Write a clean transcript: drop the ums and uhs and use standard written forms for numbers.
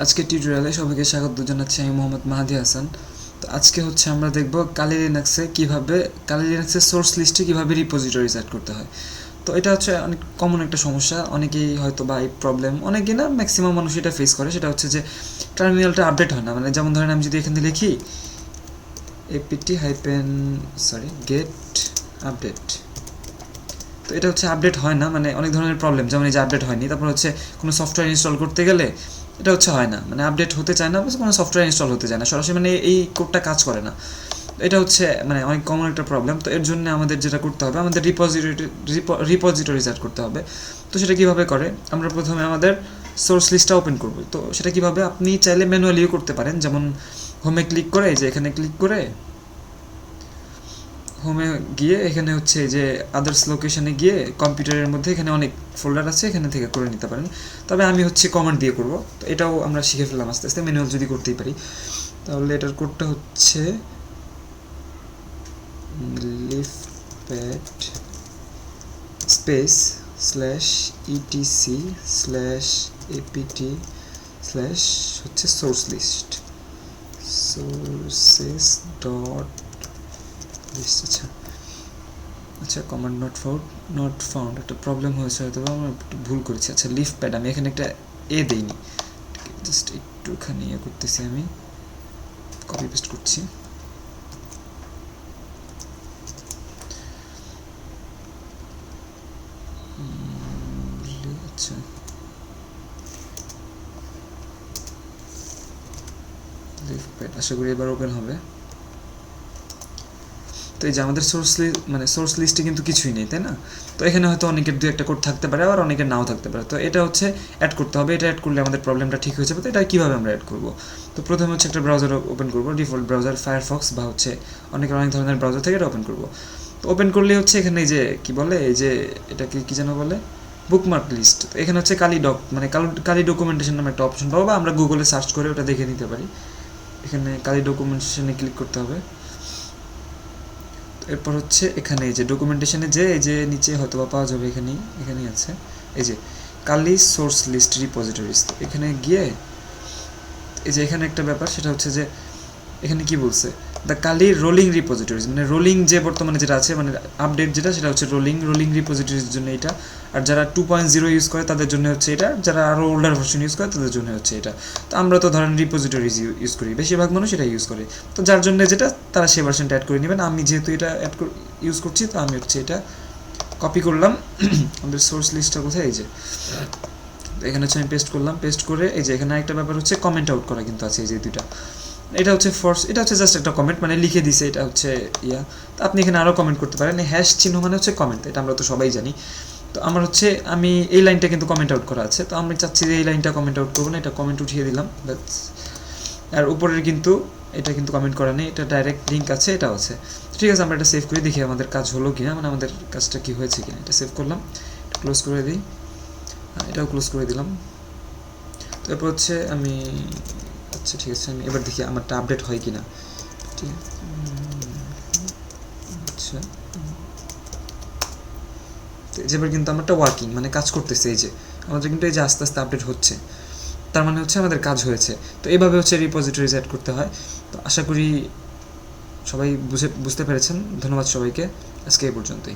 আজকে টিউটোরিয়ালে সবাইকে স্বাগত জানাচ্ছি। আমি মোহাম্মদ মাহাদি হাসান। তো আজকে আমরা দেখব কালি লিনাক্সের সোর্স লিস্টে কীভাবে রিপোজিটরি সেট করতে হয়। তো এটা অনেক কমন একটা সমস্যা, অনেকেই হয়তো বা এই প্রবলেম, অনেকেই না ম্যাক্সিমাম মানুষ এটা ফেস করে। সেটা হচ্ছে যে টার্মিনালটা আপডেট হয় না। মানে যেমন ধরেন আমি যদি এখানে লিখি get আপডেট, তো এটা আপডেট হয় না, মানে অনেক ধরনের প্রবলেম, যেমন এই যে আপডেট হয়নি। তারপর কোনো সফটওয়্যার ইনস্টল করতে গেলে এটা হয় না, মানে আপডেট হতে চায় না, কোনো সফটওয়্যার ইনস্টল হতে চায় না সরাসরি, মানে এই কোডটা কাজ করে না। এটা মানে অনেক কমন একটা প্রবলেম। তো এর জন্য আমাদের যেটা করতে হবে, আমাদের রিপোজিটরি সেট করতে হবে। তো সেটা কীভাবে করে, আমরা প্রথমে আমাদের সোর্স লিস্টটা ওপেন করব। তো সেটা কীভাবে, আপনি চাইলে ম্যানুয়ালিও করতে পারেন। যেমন হোমে ক্লিক করে, যে এখানে ক্লিক করে হোমে গিয়ে এখানে যে আদার্স লোকেশনে গিয়ে কম্পিউটারের মধ্যে এখানে অনেক ফোল্ডার আছে, এখানে থেকে করে নিতে পারেন। তবে আমি কমান্ড দিয়ে করব। তো এটাও আমরা শিখে ফেললাম আস্তে আস্তে, ম্যানুয়াল যদি করতেই পারি। তাহলে এটার কোডটা লিফপ্যাড স্পেস /etc/apt/সোর্স লিস্ট সোর্সেস ডট লিস্ট। আচ্ছা, কমান্ড নট ফাউন্ড একটা প্রবলেম হয়েছে, হয়তো আমরা একটু ভুল করেছি। আচ্ছা, লিফ প্যাড, আমি এখানে একটা এ দেইনি, জাস্ট একটুখানি করতেছি, আমি কপি পেস্ট করছি। আচ্ছা, লিফ প্যাড আশা করি এবার ওপেন হবে। তো এই যে আমাদের সোর্স লিস্টে কিন্তু কিছুই নেই, তাই না? তো এখানে হয়তো অনেকের দু একটা কোড থাকতে পারে, আবার অনেকের নাও থাকতে পারে। তো এটা অ্যাড করতে হবে। এটা অ্যাড করলে আমাদের প্রবলেমটা ঠিক হয়ে যাবে। তো এটা কীভাবে আমরা অ্যাড করব? তো প্রথমে একটা ব্রাউজার ওপেন করব, ডিফল্ট ব্রাউজার ফায়ারফক্স, বা অনেক ধরনের ব্রাউজার থেকে এটা ওপেন করব। তো ওপেন করলে এখানে এই যে কী বলে, এই যে এটাকে কী যেন বলে, বুকমার্ক লিস্ট। তো এখানে কালি ডকুমেন্টেশন নামে একটা অপশন পাবো, বা আমরা গুগলে সার্চ করে ওটা দেখে নিতে পারি। এখানে কালি ডকুমেন্টেশনে ক্লিক করতে হবে। এরপর এখানে এই যে ডকুমেন্টেশনে এই যে নিচে হয়তো বা পাওয়া যাবে, এখানেই আছে এই যে কালি সোর্স লিস্ট রিপোজিটরিজ। তো এখানে গিয়ে এই যে এখানে একটা ব্যাপার, সেটা যে এখানে কি বলছে, দ্য কালি রোলিং রিপোজিটরিজ, মানে রোলিং যে বর্তমানে যেটা আছে, মানে আপডেট যেটা, সেটা রোলিং রিপোজিটরিজের জন্য এটা। আর যারা 2.0 ইউজ করে তাদের জন্য এটা, যারা আরও ওল্ডার ভার্সন ইউজ করে তাদের জন্য এটা। তো আমরা তো ধরেন রিপোজিটরিজ ইউজ করি, বেশিরভাগ মানুষ এটা ইউজ করে। তো যার জন্য যেটা, তারা সেই ভার্সনটা অ্যাড করে নেবেন। আমি যেহেতু এটা ইউজ করছি, তো আমি এটা কপি করলাম। আমাদের সোর্স লিস্টটা কোথায়, এই যে এখানে আমি পেস্ট করলাম। পেস্ট করে এই যে এখানে একটা ব্যাপার কমেন্ট আউট করা কিন্তু আছে, এই যে দুইটা। এটা এটা জাস্ট একটা কমেন্ট, মানে লিখে দিছে, এটা ইয়া। তো আপনি এখানে আরও কমেন্ট করতে পারেন। হ্যাশ চিহ্ন মানে কমেন্ট, এটা আমরা তো সবাই জানি। তো আমার আমি এই লাইনটা কিন্তু কমেন্ট আউট করা আছে, তো আমি চাচ্ছি যে এই লাইনটা কমেন্ট আউট করবো না, এটা কমেন্ট উঠিয়ে দিলাম। আর উপরের কিন্তু এটা কিন্তু কমেন্ট করা নেই, এটা ডাইরেক্ট লিঙ্ক আছে, এটাও আছে। ঠিক আছে, আমরা এটা সেভ করে দেখি আমাদের কাজ হলো কিনা, মানে আমাদের কাজটা কি হয়েছে কিনা। এটা সেভ করলাম, ক্লোজ করে দিই, এটাও ক্লোজ করে দিলাম। তো এরপর আমি আচ্ছা ঠিক আছে, আমি এবার দেখি আমারটা আপডেট হয় কিনা। ঠিক আছে, আচ্ছা, এবার কিন্তু আমারটা ওয়ার্কিং, মানে কাজ করতেছে। এই যে আমাদের কিন্তু এই যে আস্তে আস্তে আপডেট হচ্ছে, তার মানে আমাদের কাজ হয়েছে। তো এইভাবে রিপোজিটরি সেট করতে হয়। তো আশা করি সবাই বুঝতে পেরেছেন। ধন্যবাদ সবাইকে, আজকে এই পর্যন্তই।